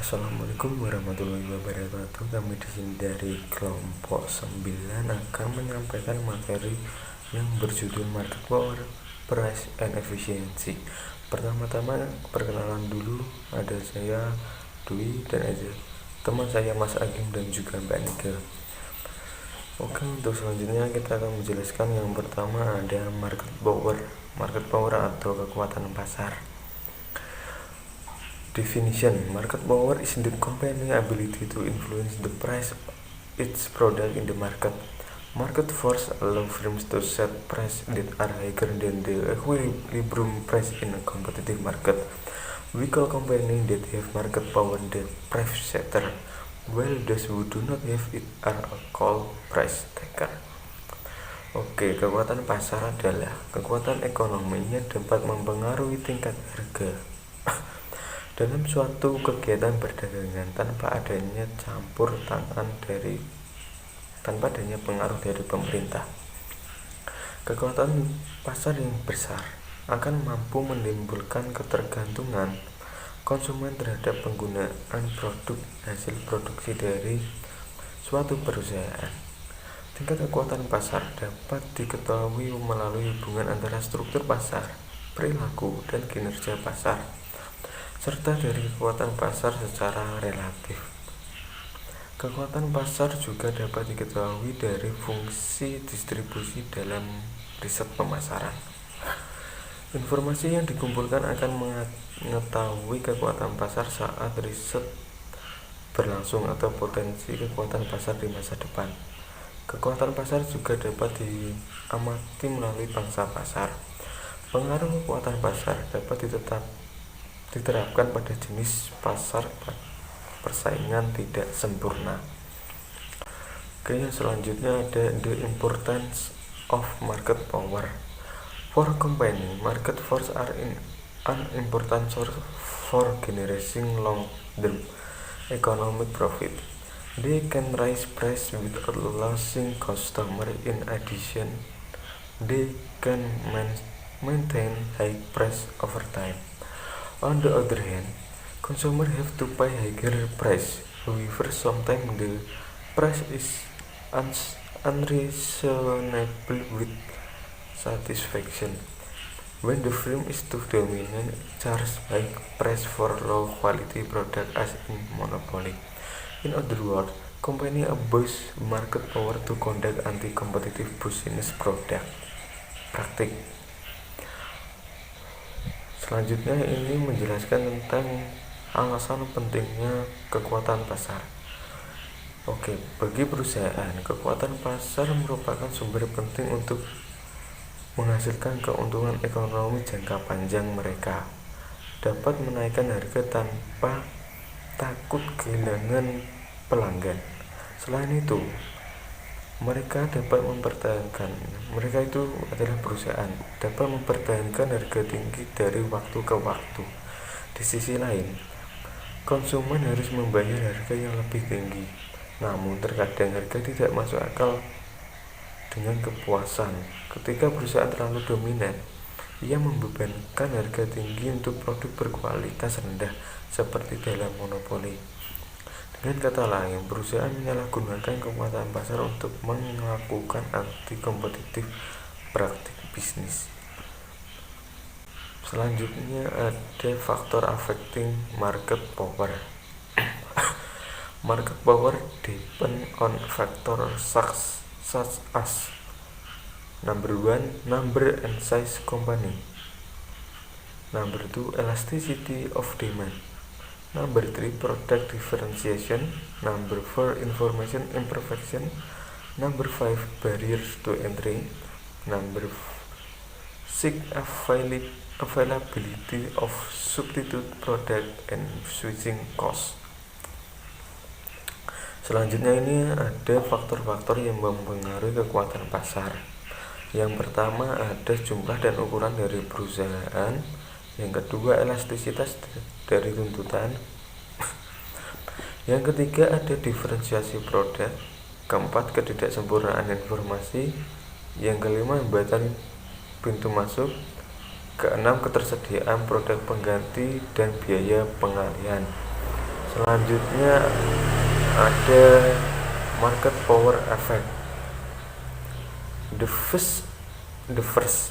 Assalamualaikum warahmatullahi wabarakatuh. Kami di sini dari kelompok 9 akan menyampaikan materi yang berjudul Market Power, Price and Efficiency. Pertama-tama perkenalan dulu, ada saya Dwi dan ada teman saya Mas Agim dan juga Mbak Nika. Oke, untuk selanjutnya kita akan menjelaskan yang pertama ada market power. Market power atau kekuatan pasar. Definition: market power is the company ability to influence the price of its product in the market. Market force allow firms to set prices that are higher than the equilibrium price in a competitive market. We call companies that have market power the price setter, while those who do not have it are called price taker. Oke, kekuatan pasar adalah kekuatan ekonomi yang dapat mempengaruhi tingkat harga dalam suatu kegiatan perdagangan tanpa adanya pengaruh dari pemerintah. Kekuatan pasar yang besar akan mampu menimbulkan ketergantungan konsumen terhadap penggunaan produk hasil produksi dari suatu perusahaan. Tingkat kekuatan pasar dapat diketahui melalui hubungan antara struktur pasar, perilaku, dan kinerja pasar, serta dari kekuatan pasar secara relatif. Kekuatan pasar juga dapat diketahui dari fungsi distribusi dalam riset pemasaran. Informasi yang dikumpulkan akan mengetahui kekuatan pasar saat riset berlangsung atau potensi kekuatan pasar di masa depan. Kekuatan pasar juga dapat diamati melalui pangsa pasar. Pengaruh kekuatan pasar dapat diterapkan pada jenis pasar persaingan tidak sempurna. Oke, yang selanjutnya ada the importance of market power. For company, market force are an important source for generating long-term economic profit. They can raise price without losing customer. In addition, they can maintain high price over time. On the other hand, consumers have to pay higher price. However, sometimes the price is unreasonable with satisfaction. When the firm is too dominant, charge high price for low quality product as in monopoly. In other words, company abuse market power to conduct anti-competitive business practice. Selanjutnya ini menjelaskan tentang alasan pentingnya kekuatan pasar. Oke, bagi perusahaan, kekuatan pasar merupakan sumber penting untuk menghasilkan keuntungan ekonomi jangka panjang. Mereka dapat menaikkan harga tanpa takut kehilangan pelanggan. Selain itu, mereka dapat mempertahankan harga tinggi dari waktu ke waktu. Di sisi lain, konsumen harus membayar harga yang lebih tinggi. Namun terkadang harga tidak masuk akal dengan kepuasan. Ketika perusahaan terlalu dominan, ia membebankan harga tinggi untuk produk berkualitas rendah seperti dalam monopoli. Dengan kata lain, perusahaan menyalahgunakan kekuatan pasar untuk melakukan anti-kompetitif praktik bisnis. Selanjutnya ada faktor affecting market power. Market power depend on factors such as number 1, number and size company. Number 2, elasticity of demand. Number 3, product differentiation. Number 4, information imperfection. Number 5, barriers to entry. Number 6, availability of substitute product and switching cost. Selanjutnya ini ada faktor-faktor yang mempengaruhi kekuatan pasar. Yang pertama ada jumlah dan ukuran dari perusahaan. Yang kedua, elastisitas dari tuntutan. Yang ketiga, ada diferensiasi produk. Keempat, ketidaksempurnaan informasi. Yang kelima, hambatan pintu masuk. Keenam, ketersediaan produk pengganti dan biaya pengalihan. Selanjutnya ada market power effect. The first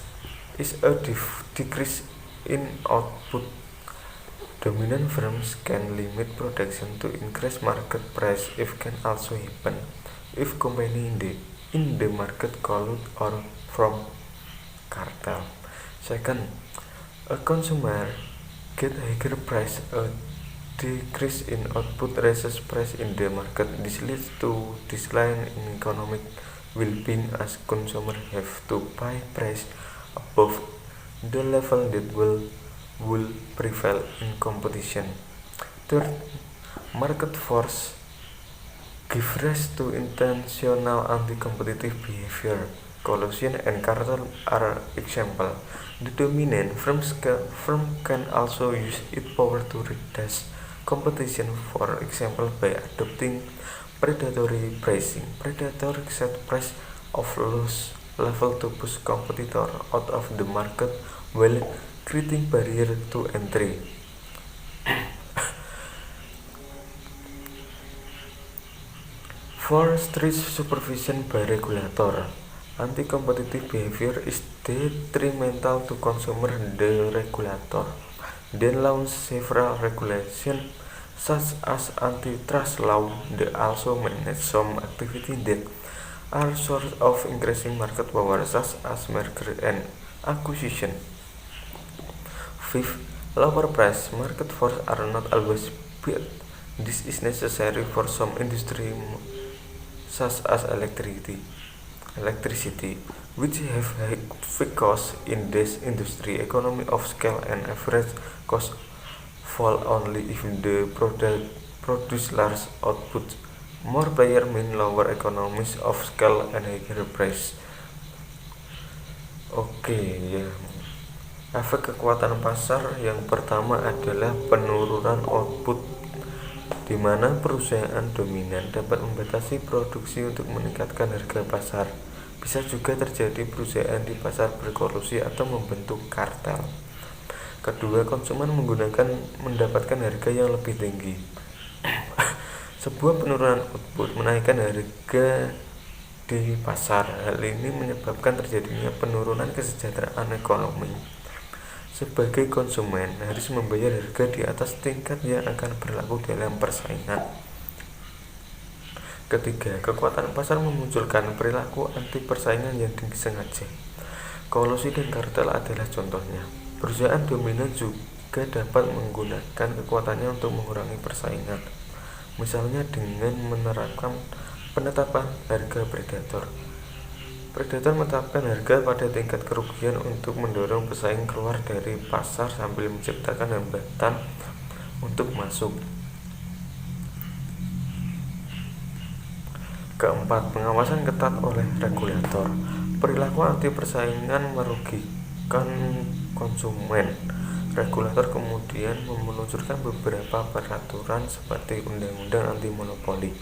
is a decrease in output. Dominant firms can limit production to increase market price. If can also happen if company in the market collude or from cartel. Second, a consumer get higher price. A decrease in output raises price in the market. This leads to decline in economic well-being as consumers have to buy price above the level that will prevail in competition. Third, market force give rise to intentional anti-competitive behavior. Collusion and cartel are examples. The dominant firm can also use its power to reduce competition, for example by adopting predatory pricing. Predators set price of lowest level to push competitor out of the market while creating barrier to entry. For strict supervision by regulator, anti-competitive behavior is detrimental to consumer. The regulator then launched several regulations such as antitrust law. They also manage some activities that are source of increasing market power, such as merger and acquisition. Fifth, lower price. Market forces are not always bad. This is necessary for some industry such as electricity, which have high fixed costs. In this industry, economy of scale and average cost fall only if the product produce large output. More players mean lower economies of scale and higher price. Oke, ya. Efek kekuatan pasar yang pertama adalah penurunan output, di mana perusahaan dominan dapat membatasi produksi untuk meningkatkan harga pasar. Bisa juga terjadi perusahaan di pasar berkolusi atau membentuk kartel. Kedua, konsumen mendapatkan harga yang lebih tinggi. Sebuah penurunan output menaikkan harga di pasar. Hal ini menyebabkan terjadinya penurunan kesejahteraan ekonomi. Sebagai konsumen harus membayar harga di atas tingkat yang akan berlaku dalam persaingan. Ketiga, kekuatan pasar memunculkan perilaku anti persaingan yang disengaja. Kolusi dan kartel adalah contohnya. Perusahaan dominan juga dapat menggunakan kekuatannya untuk mengurangi persaingan. Misalnya dengan menerapkan penetapan harga predator. Predator menetapkan harga pada tingkat kerugian untuk mendorong pesaing keluar dari pasar sambil menciptakan hambatan untuk masuk. Keempat, pengawasan ketat oleh regulator. Perilaku anti persaingan merugikan konsumen. Regulator kemudian meluncurkan beberapa peraturan seperti undang-undang anti monopoli.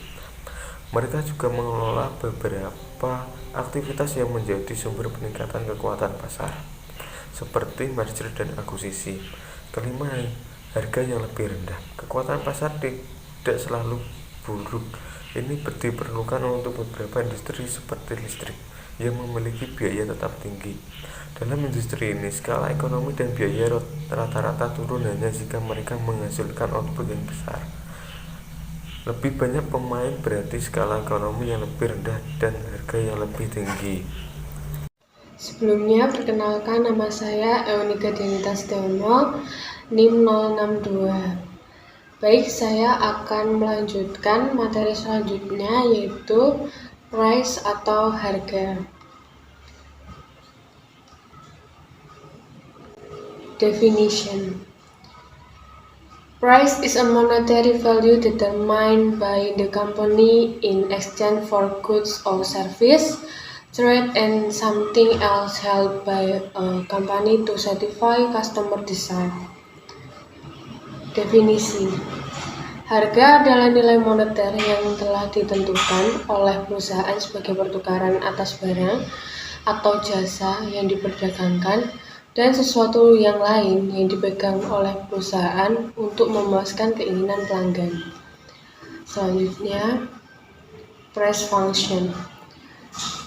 Mereka juga mengelola beberapa aktivitas yang menjadi sumber peningkatan kekuatan pasar, seperti merger dan akuisisi. Kelima, harga yang lebih rendah. Kekuatan pasar tidak selalu buruk. Ini diperlukan untuk beberapa industri seperti listrik yang memiliki biaya tetap tinggi. Dalam industri ini, skala ekonomi dan biaya rata-rata turun hanya jika mereka menghasilkan output yang besar. Lebih banyak pemain berarti skala ekonomi yang lebih rendah dan harga yang lebih tinggi. Sebelumnya, perkenalkan nama saya Eunika Denita Stiono, NIM 062. Baik, saya akan melanjutkan materi selanjutnya, yaitu price atau harga. Definition. Price is a monetary value determined by the company in exchange for goods or service, trade, and something else held by a company to satisfy customer desire. Definisi. Harga adalah nilai moneter yang telah ditentukan oleh perusahaan sebagai pertukaran atas barang atau jasa yang diperdagangkan dan sesuatu yang lain yang dipegang oleh perusahaan untuk memuaskan keinginan pelanggan. Selanjutnya, price function.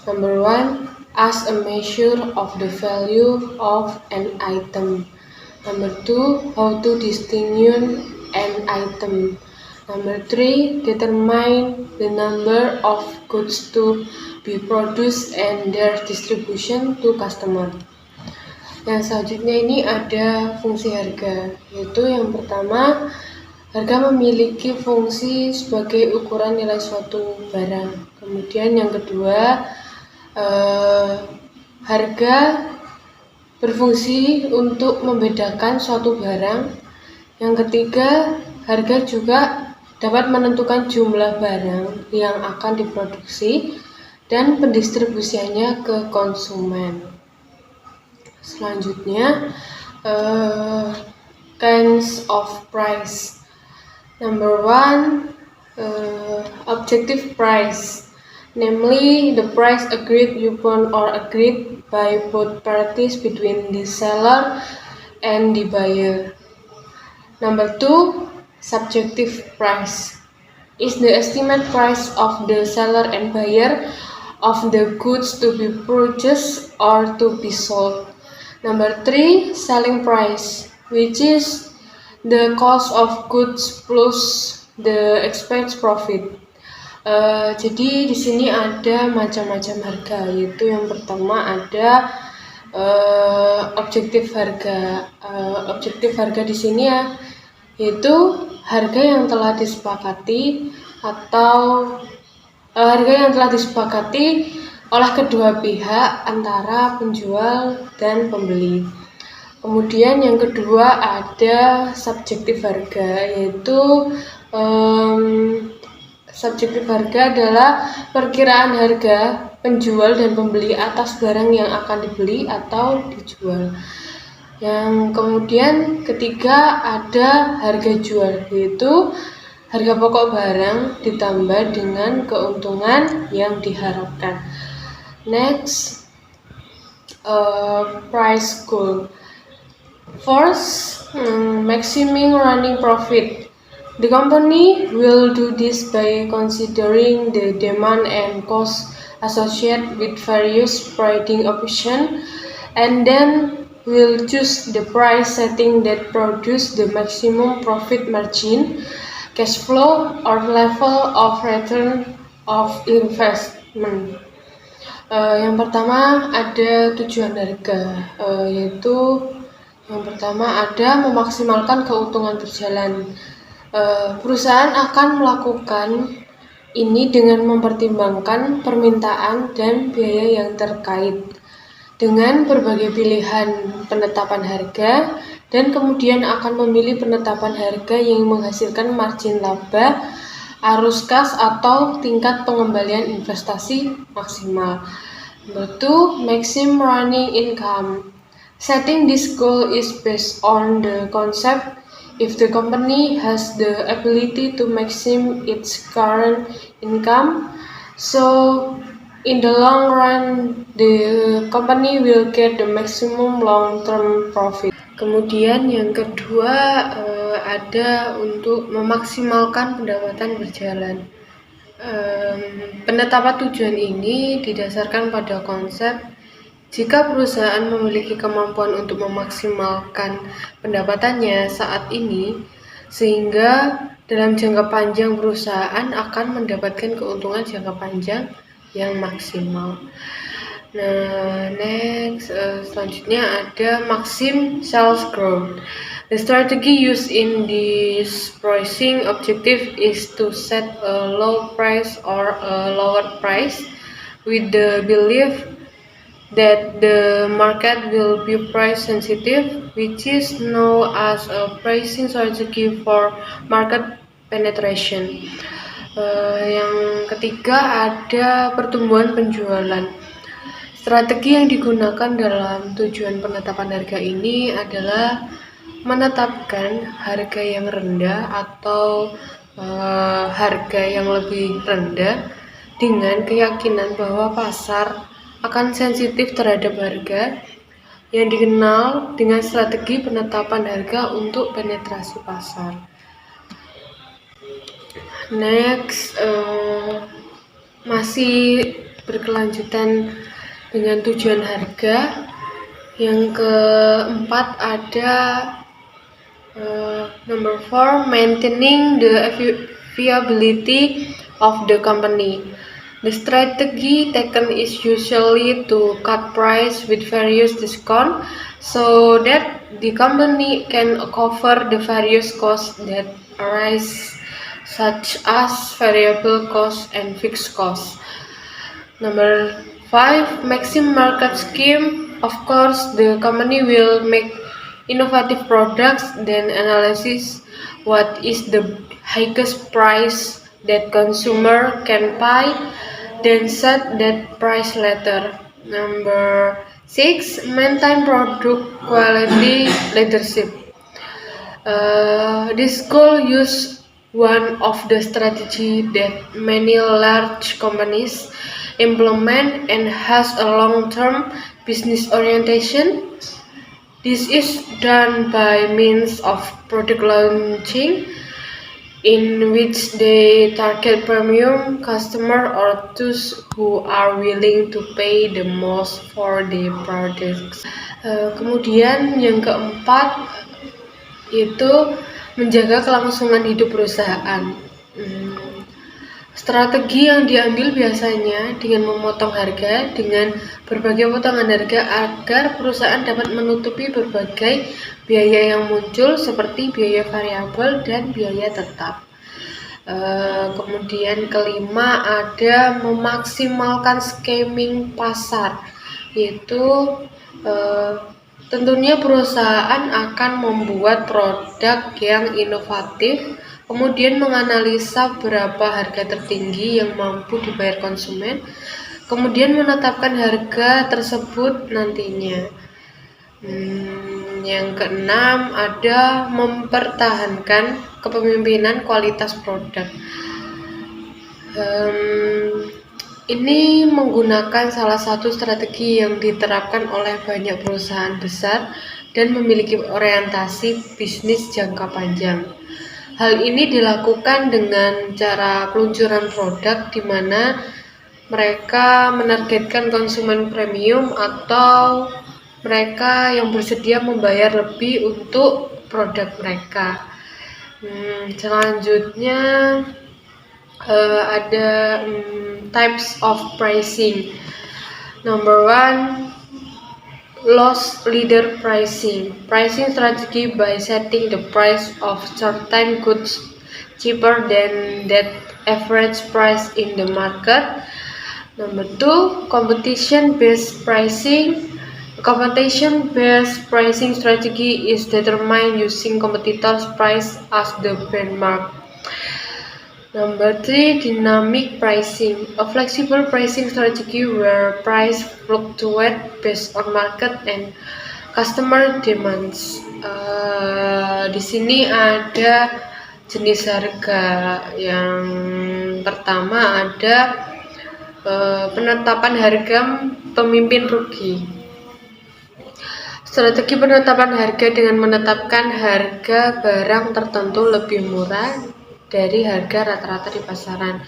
Number 1, as a measure of the value of an item. Number 2, how to distinguish an item. Number 3, determine the number of goods to be produced and their distribution to customer. Yang selanjutnya ini ada fungsi harga, yaitu yang pertama, harga memiliki fungsi sebagai ukuran nilai suatu barang. Kemudian yang kedua, harga berfungsi untuk membedakan suatu barang. Yang ketiga, harga juga dapat menentukan jumlah barang yang akan diproduksi dan pendistribusiannya ke konsumen. Selanjutnya, kinds of price. Number 1, objective price, namely the price agreed upon or agreed by both parties between the seller and the buyer. Number 2, subjective price, is the estimate price of the seller and buyer of the goods to be purchased or to be sold. Number 3, selling price, which is the cost of goods plus the expected profit. Jadi di sini ada macam-macam harga, yaitu yang pertama ada objektif harga. Objektif harga di sini ya, yaitu harga yang telah disepakati atau harga yang telah disepakati oleh kedua pihak antara penjual dan pembeli. Kemudian yang kedua ada subjektif harga, yaitu subjektif harga adalah perkiraan harga penjual dan pembeli atas barang yang akan dibeli atau dijual. Yang kemudian ketiga ada harga jual, yaitu harga pokok barang ditambah dengan keuntungan yang diharapkan. Next, price goal. First, maximizing running profit. The company will do this by considering the demand and cost associated with various pricing options, and then will choose the price setting that produce the maximum profit margin, cash flow, or level of return of investment. Yang pertama ada tujuan harga, yaitu yang pertama ada memaksimalkan keuntungan berjalan. Perusahaan akan melakukan ini dengan mempertimbangkan permintaan dan biaya yang terkait dengan berbagai pilihan penetapan harga, dan kemudian akan memilih penetapan harga yang menghasilkan margin laba, arus kas atau tingkat pengembalian investasi maksimal. Number 2, maximum running income. Setting this goal is based on the concept if the company has the ability to maximize its current income, so in the long run the company will get the maximum long-term profit. Kemudian yang kedua ada untuk memaksimalkan pendapatan berjalan. Penetapan tujuan ini didasarkan pada konsep jika perusahaan memiliki kemampuan untuk memaksimalkan pendapatannya saat ini, sehingga dalam jangka panjang perusahaan akan mendapatkan keuntungan jangka panjang yang maksimal. Nah, next, selanjutnya ada maximum sales growth. The strategy used in this pricing objective is to set a low price or a lower price with the belief that the market will be price sensitive, which is known as a pricing strategy for market penetration. Yang ketiga ada pertumbuhan penjualan. Strategi yang digunakan dalam tujuan penetapan harga ini adalah menetapkan harga yang rendah atau harga yang lebih rendah dengan keyakinan bahwa pasar akan sensitif terhadap harga, yang dikenal dengan strategi penetapan harga untuk penetrasi pasar. Next, masih berkelanjutan dengan tujuan harga. Yang keempat ada number 4, maintaining the viability of the company. The strategy taken is usually to cut price with various discounts so that the company can cover the various costs that arise, such as variable costs and fixed costs. Number 5, maximum market scheme. Of course, the company will make innovative products, then analyze what is the highest price that consumer can buy, then set that price later. Number 6, maintain product quality leadership. This goal use one of the strategy that many large companies implement and has a long-term business orientation. This is done by means of product launching, in which they target premium customer or those who are willing to pay the most for the products. Kemudian yang keempat itu menjaga kelangsungan hidup perusahaan. Strategi yang diambil biasanya dengan memotong harga dengan berbagai potongan harga agar perusahaan dapat menutupi berbagai biaya yang muncul seperti biaya variabel dan biaya tetap. Kemudian kelima ada memaksimalkan scamming pasar, yaitu tentunya perusahaan akan membuat produk yang inovatif, kemudian menganalisa berapa harga tertinggi yang mampu dibayar konsumen, kemudian menetapkan harga tersebut nantinya. Yang keenam ada mempertahankan kepemimpinan kualitas produk. Ini menggunakan salah satu strategi yang diterapkan oleh banyak perusahaan besar dan memiliki orientasi bisnis jangka panjang. Hal ini dilakukan dengan cara peluncuran produk di mana mereka menargetkan konsumen premium atau mereka yang bersedia membayar lebih untuk produk mereka. Selanjutnya ada types of pricing. Number 1, loss leader pricing. Pricing strategy by setting the price of certain goods cheaper than that average price in the market. Number 2, competition-based pricing. Competition-based pricing strategy is determined using competitors' price as the benchmark. Number 3, dynamic pricing, a flexible pricing strategy where price fluctuate based on market and customer demands. Di sini ada jenis harga. Yang pertama ada penetapan harga pemimpin rugi. Strategi penetapan harga dengan menetapkan harga barang tertentu lebih murah dari harga rata-rata di pasaran.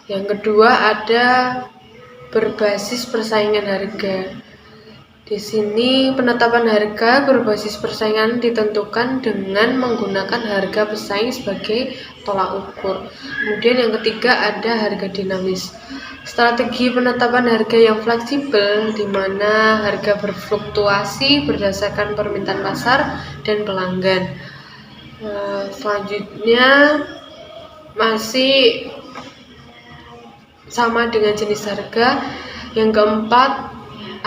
Yang kedua ada berbasis persaingan harga. Di sini penetapan harga berbasis persaingan ditentukan dengan menggunakan harga pesaing sebagai tolak ukur. Kemudian yang ketiga ada harga dinamis. Strategi penetapan harga yang fleksibel di mana harga berfluktuasi berdasarkan permintaan pasar dan pelanggan. Selanjutnya masih sama dengan jenis harga. Yang keempat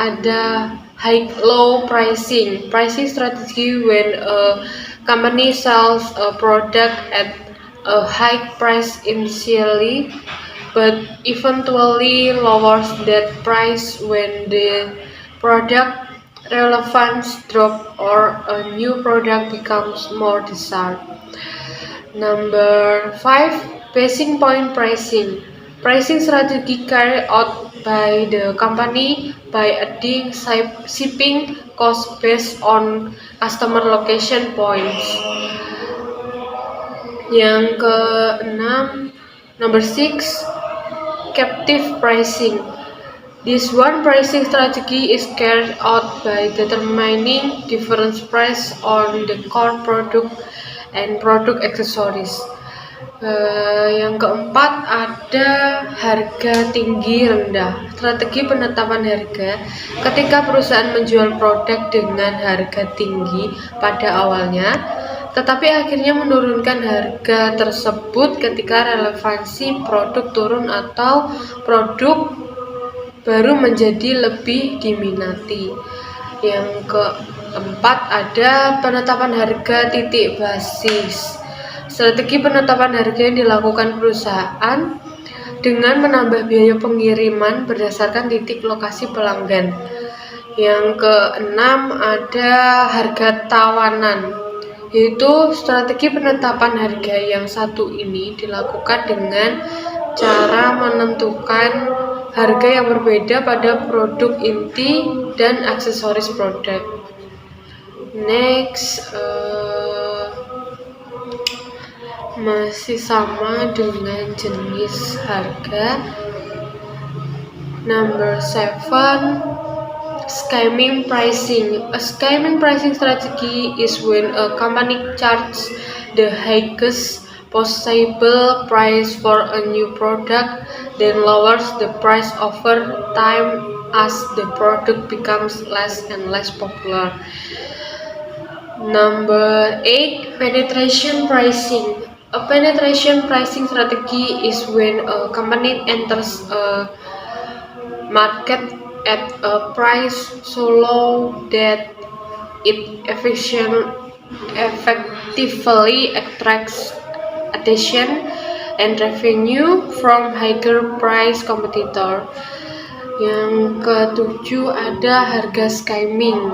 ada high-low pricing. Pricing strategy when a company sells a product at a high price initially, but eventually lowers that price when the product relevance drop or a new product becomes more desired. Number 5, basic point pricing. Pricing strategy carried out by the company by adding shipping costs based on customer location points. Yang keenam, number 6, captive pricing. This one pricing strategy is carried out by determining different price on the core product and product accessories. Yang keempat ada harga tinggi rendah. Strategi penetapan harga ketika perusahaan menjual produk dengan harga tinggi pada awalnya, tetapi akhirnya menurunkan harga tersebut ketika relevansi produk turun atau produk baru menjadi lebih diminati. Yang keempat ada penetapan harga titik basis. Strategi penetapan harga yang dilakukan perusahaan dengan menambah biaya pengiriman berdasarkan titik lokasi pelanggan. Yang keenam ada harga tawanan, yaitu strategi penetapan harga yang satu ini dilakukan dengan cara menentukan harga yang berbeda pada produk inti dan aksesoris produk. Next, masih sama dengan jenis harga. Number 7, skimming pricing. A skimming pricing strategy is when a company charges the highest possible price for a new product, then lowers the price over time as the product becomes less and less popular. Number 8, penetration pricing. A penetration pricing strategy is when a company enters a market at a price so low that it effectively attracts attention and revenue from higher price competitor. Yang ketujuh ada harga skimming.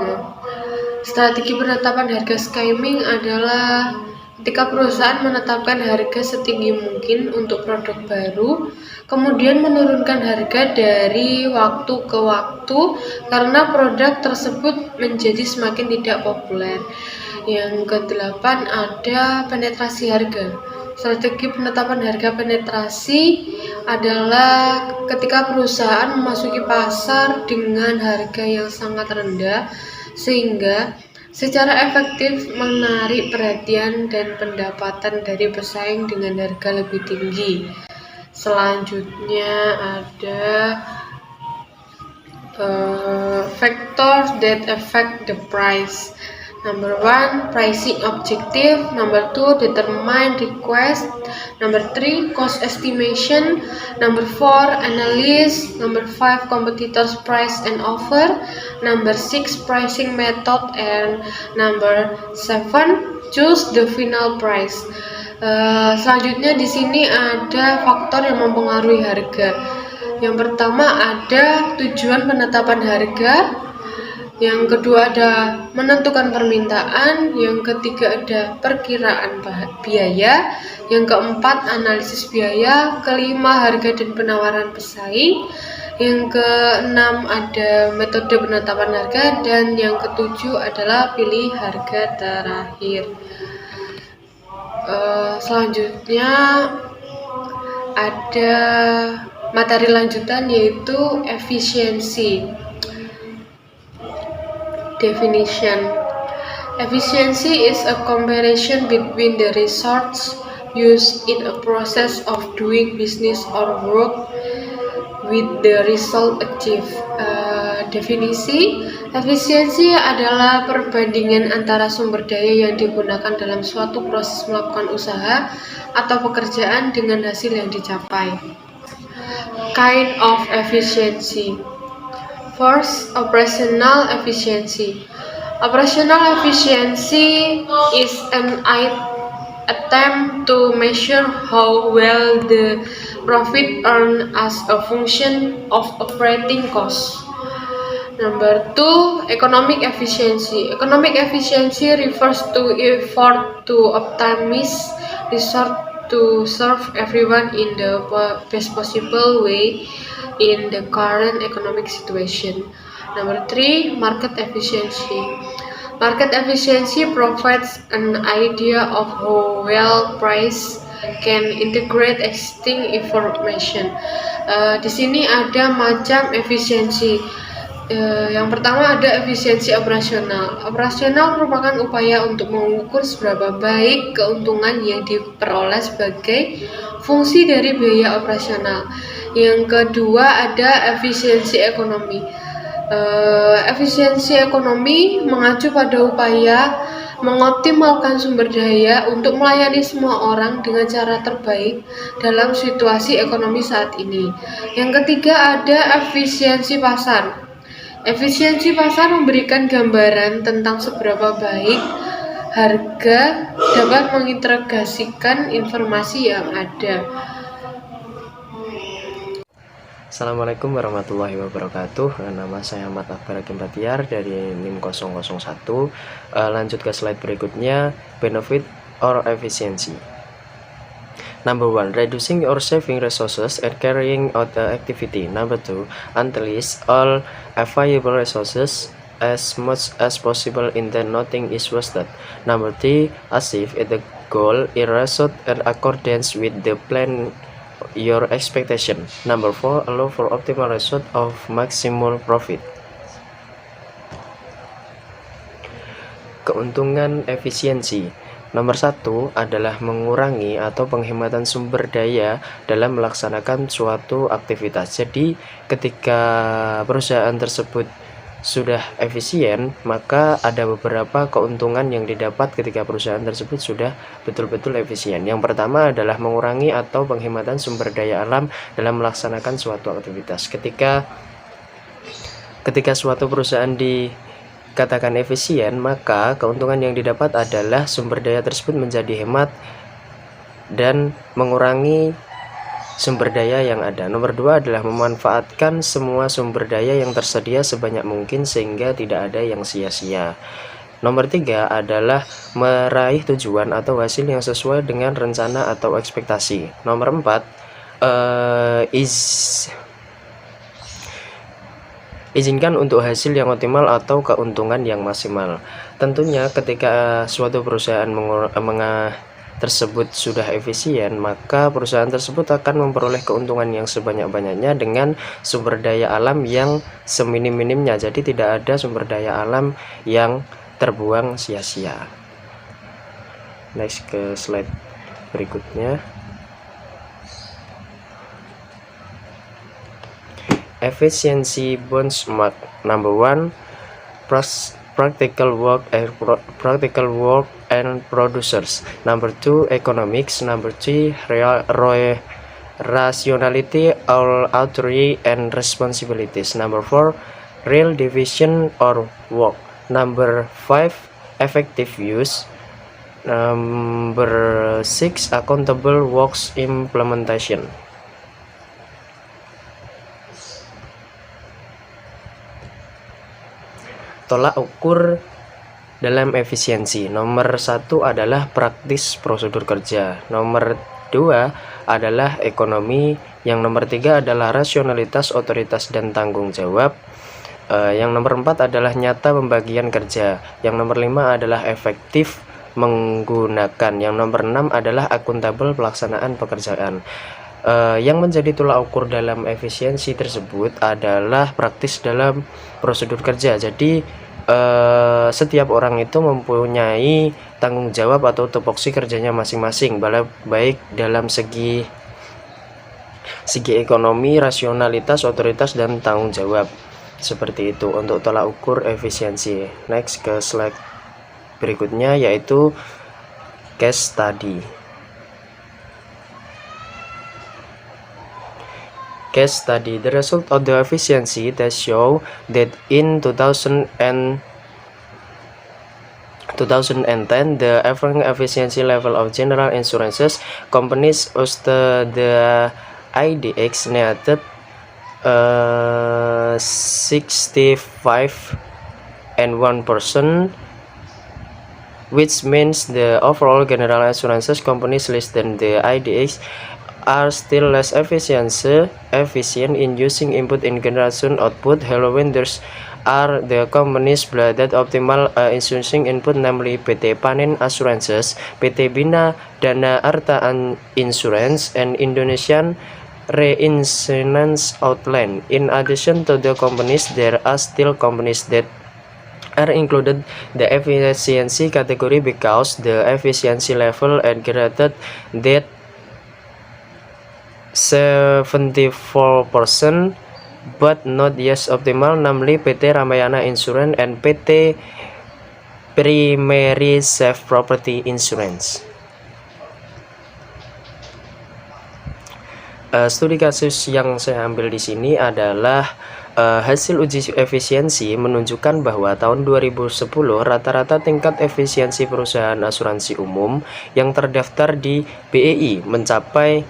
Strategi penetapan harga skimming adalah ketika perusahaan menetapkan harga setinggi mungkin untuk produk baru, kemudian menurunkan harga dari waktu ke waktu karena produk tersebut menjadi semakin tidak populer. Yang kedelapan ada penetrasi harga. Strategi penetapan harga penetrasi adalah ketika perusahaan memasuki pasar dengan harga yang sangat rendah sehingga secara efektif menarik perhatian dan pendapatan dari pesaing dengan harga lebih tinggi. Selanjutnya ada factors that affect the price. Number 1, pricing objective. Number 2, determine request. Number 3, cost estimation. Number 4, analysis. Number 5, competitors price and offer. Number 6, pricing method. And number 7, choose the final price. Selanjutnya di sini ada faktor yang mempengaruhi harga. Yang pertama ada tujuan penetapan harga. Yang kedua ada menentukan permintaan, yang ketiga ada perkiraan biaya, yang keempat analisis biaya, kelima harga dan penawaran pesaing, yang keenam ada metode penetapan harga, dan yang ketujuh adalah pilih harga terakhir. Selanjutnya ada materi lanjutan yaitu efisiensi. Definition. Efficiency is a comparison between the resources used in a process of doing business or work with the result achieved. Definisi, efisiensi adalah perbandingan antara sumber daya yang digunakan dalam suatu proses melakukan usaha atau pekerjaan dengan hasil yang dicapai. Kind of efficiency. First, operational efficiency. Operational efficiency is an attempt to measure how well the profit earned as a function of operating costs. Number 2, economic efficiency. Economic efficiency refers to effort to optimize resource to serve everyone in the best possible way in the current economic situation. Number 3, market efficiency. Market efficiency provides an idea of how well price can integrate existing information. Di sini ada macam efisiensi. Yang pertama ada efisiensi operasional. Operasional merupakan upaya untuk mengukur seberapa baik keuntungan yang diperoleh sebagai fungsi dari biaya operasional. Yang kedua ada efisiensi ekonomi. Efisiensi ekonomi mengacu pada upaya mengoptimalkan sumber daya untuk melayani semua orang dengan cara terbaik dalam situasi ekonomi saat ini. Yang ketiga ada efisiensi pasar. Efisiensi pasar memberikan gambaran tentang seberapa baik harga dapat mengintegrasikan informasi yang ada. Assalamualaikum warahmatullahi wabarakatuh. Nama saya Ahmad Akbar Hakim Batiar dari NIM 001. Lanjut ke slide berikutnya, benefit or efficiency. Number 1, reducing or saving resources and carrying out the activity. Number 2, utilize all available resources as much as possible in that nothing is wasted. Number 3, achieve the goal in result and accordance with the plan your expectation. Number 4, allow for optimal result of maximal profit. Keuntungan efisiensi. Nomor 1 adalah mengurangi atau penghematan sumber daya dalam melaksanakan suatu aktivitas. Jadi ketika perusahaan tersebut sudah efisien, maka ada beberapa keuntungan yang didapat ketika perusahaan tersebut sudah betul-betul efisien. Yang pertama adalah mengurangi atau penghematan sumber daya alam dalam melaksanakan suatu aktivitas. Ketika suatu perusahaan dikatakan efisien, maka keuntungan yang didapat adalah sumber daya tersebut menjadi hemat dan mengurangi sumber daya yang ada. Nomor 2 adalah memanfaatkan semua sumber daya yang tersedia sebanyak mungkin sehingga tidak ada yang sia-sia. Nomor 3 adalah meraih tujuan atau hasil yang sesuai dengan rencana atau ekspektasi. Nomor 4, izinkan untuk hasil yang optimal atau keuntungan yang maksimal. Tentunya ketika suatu perusahaan tersebut sudah efisien, maka perusahaan tersebut akan memperoleh keuntungan yang sebanyak-banyaknya dengan sumber daya alam yang seminim-minimnya. Jadi tidak ada sumber daya alam yang terbuang sia-sia. Next ke slide berikutnya. Efficiency benchmark. Number 1, practical work and producers. Number 2, economics. Number 3, rationality, authority and responsibilities. Number 4, real division or work. Number 5, effective use. Number 6, accountable works implementation. Tolak ukur dalam efisiensi. Nomor 1 adalah praktis prosedur kerja. Nomor 2 adalah ekonomi. Yang nomor 3 adalah rasionalitas, otoritas dan tanggung jawab. Yang nomor 4 adalah nyata pembagian kerja. Yang nomor 5 adalah efektif menggunakan. Yang nomor 6 adalah akuntabel pelaksanaan pekerjaan. Yang menjadi tolak ukur dalam efisiensi tersebut adalah praktis dalam prosedur kerja. Jadi setiap orang itu mempunyai tanggung jawab atau tupoksi kerjanya masing-masing, baik dalam segi ekonomi, rasionalitas, otoritas dan tanggung jawab. Seperti itu untuk tolak ukur efisiensi. Next ke slide berikutnya, yaitu case study. Case study. The result of the efficiency test show that in 2010 the average efficiency level of general insurances companies used the IDX netted 65.1% which means the overall general assurances companies less than the IDX are still less efficient in using input in generation output. Hello Winters are the companies that optimal insourcing input, namely PT Panin Assurances, PT Bina Dana Arta Insurance, and Indonesian Reinsurance Outland. In addition to the companies, there are still companies that are included the efficiency category because the efficiency level at graded that 74% but not yet optimal, namely PT Ramayana Insurance and PT Primary Safe Property Insurance. Studi kasus yang saya ambil di sini adalah hasil uji efisiensi menunjukkan bahwa tahun 2010 rata-rata tingkat efisiensi perusahaan asuransi umum yang terdaftar di BEI mencapai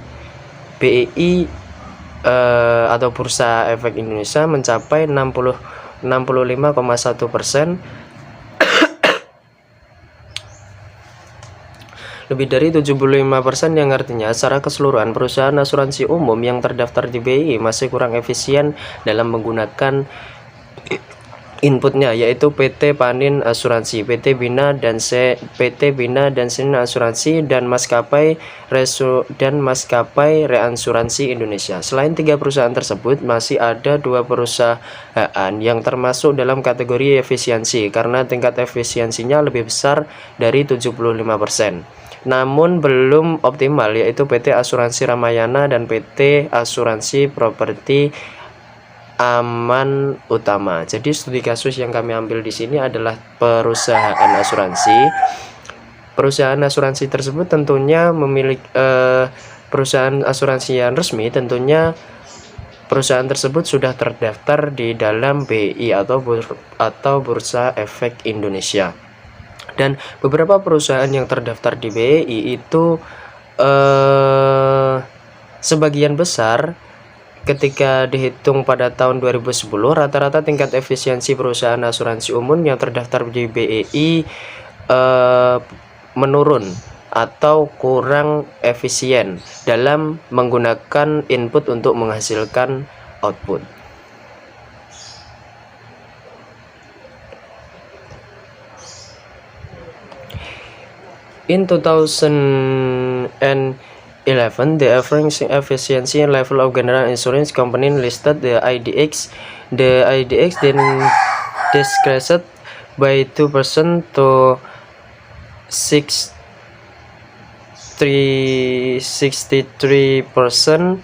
atau Bursa Efek Indonesia mencapai 65,1%, lebih dari 75%, yang artinya secara keseluruhan perusahaan asuransi umum yang terdaftar di BEI masih kurang efisien dalam menggunakan inputnya, yaitu PT Panin Asuransi, PT Bina dan Sin Asuransi, dan maskapai Reansuransi Indonesia. Selain 3 perusahaan tersebut, masih ada 2 perusahaan yang termasuk dalam kategori efisiensi karena tingkat efisiensinya lebih besar dari 75%. Namun belum optimal, yaitu PT Asuransi Ramayana dan PT Asuransi Properti Aman Utama. Jadi studi kasus yang kami ambil di sini adalah perusahaan asuransi. Perusahaan asuransi tersebut tentunya memiliki perusahaan asuransi yang resmi. Tentunya perusahaan tersebut sudah terdaftar di dalam BI atau Bursa Efek Indonesia. Dan beberapa perusahaan yang terdaftar di BI itu sebagian besar ketika dihitung pada tahun 2010, rata-rata tingkat efisiensi perusahaan asuransi umum yang terdaftar di BEI menurun atau kurang efisien dalam menggunakan input untuk menghasilkan output. In 2011, the average efficiency level of general insurance company listed the IDX. The IDX then decreased by 2% to 63%,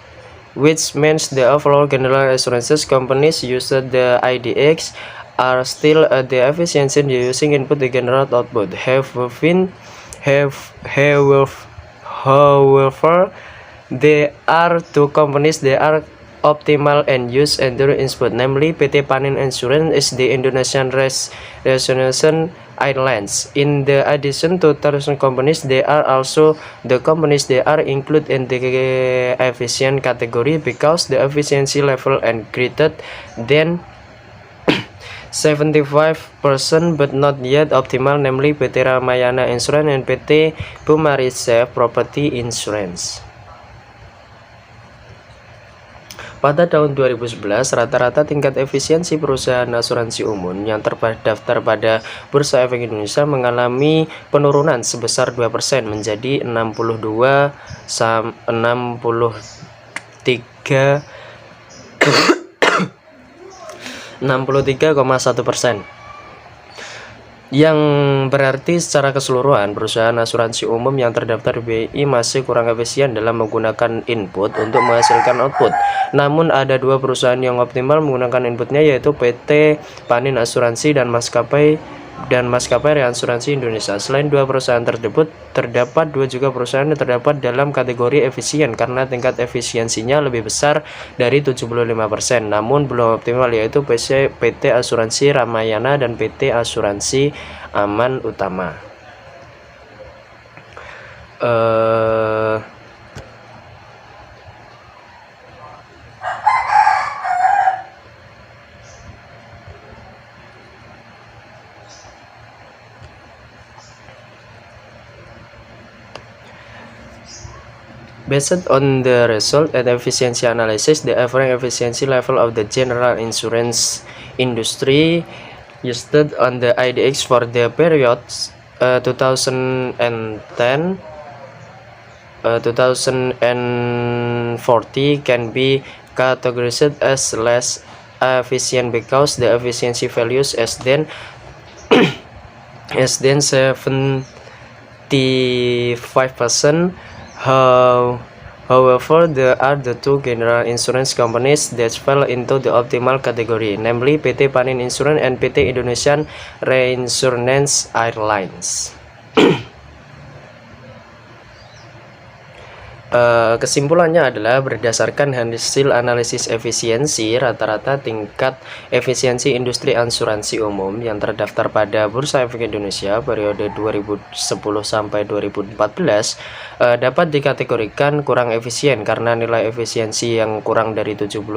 which means the overall general insurance companies used the IDX are still at the efficiency using input the general output. However, there are 2 companies that are optimal and use enduring input, namely PT Panin Insurance is the Indonesian Reinsurance Islands. In the addition to tourism companies, there are also the companies that are included in the efficient category because the efficiency level and greater than 75% but not yet optimal, namely PT Ramayana Insurance and PT Primary Safe Property Insurance. Pada tahun 2011, rata-rata tingkat efisiensi perusahaan asuransi umum yang terdaftar pada Bursa Efek Indonesia mengalami penurunan sebesar 2% menjadi 63,1%, yang berarti secara keseluruhan perusahaan asuransi umum yang terdaftar di BI masih kurang efisien dalam menggunakan input untuk menghasilkan output. Namun ada 2 perusahaan yang optimal menggunakan inputnya, yaitu PT Panin Asuransi dan maskapai Reansuransi Indonesia. Selain 2 perusahaan tersebut, terdapat 2 juga perusahaan yang terdapat dalam kategori efisien karena tingkat efisiensinya lebih besar dari 75%, namun belum optimal, yaitu PT Asuransi Ramayana dan PT Asuransi Aman Utama. Based on the result and efficiency analysis, the average efficiency level of the general insurance industry used on the IDX for the period 2010 2040 can be categorized as less efficient because the efficiency values as then 75%. However, there are the two general insurance companies that fell into the optimal category, namely PT Panin Insurance and PT Indonesian Reinsurance Airlines. Kesimpulannya adalah berdasarkan hasil analisis efisiensi, rata-rata tingkat efisiensi industri asuransi umum yang terdaftar pada Bursa Efek Indonesia periode 2010 sampai 2014 dapat dikategorikan kurang efisien karena nilai efisiensi yang kurang dari 75%.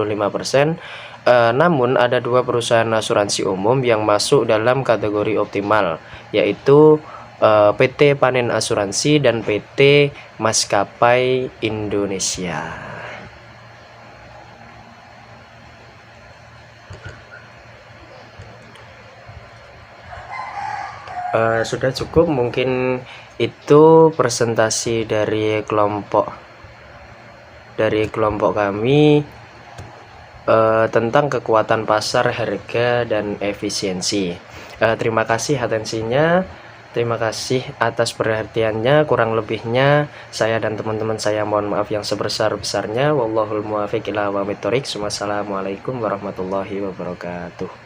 Namun ada dua perusahaan asuransi umum yang masuk dalam kategori optimal, yaitu PT Panin Asuransi dan PT Maskapai Indonesia. Sudah cukup mungkin itu presentasi dari kelompok kami tentang kekuatan pasar, harga, dan efisiensi. Terima kasih atensinya. Terima kasih atas perhatiannya. Kurang lebihnya saya dan teman-teman saya mohon maaf yang sebesar-besarnya. Wallahul muwaffiq ila aqwamit thoriq. Wassalamualaikum warahmatullahi wabarakatuh.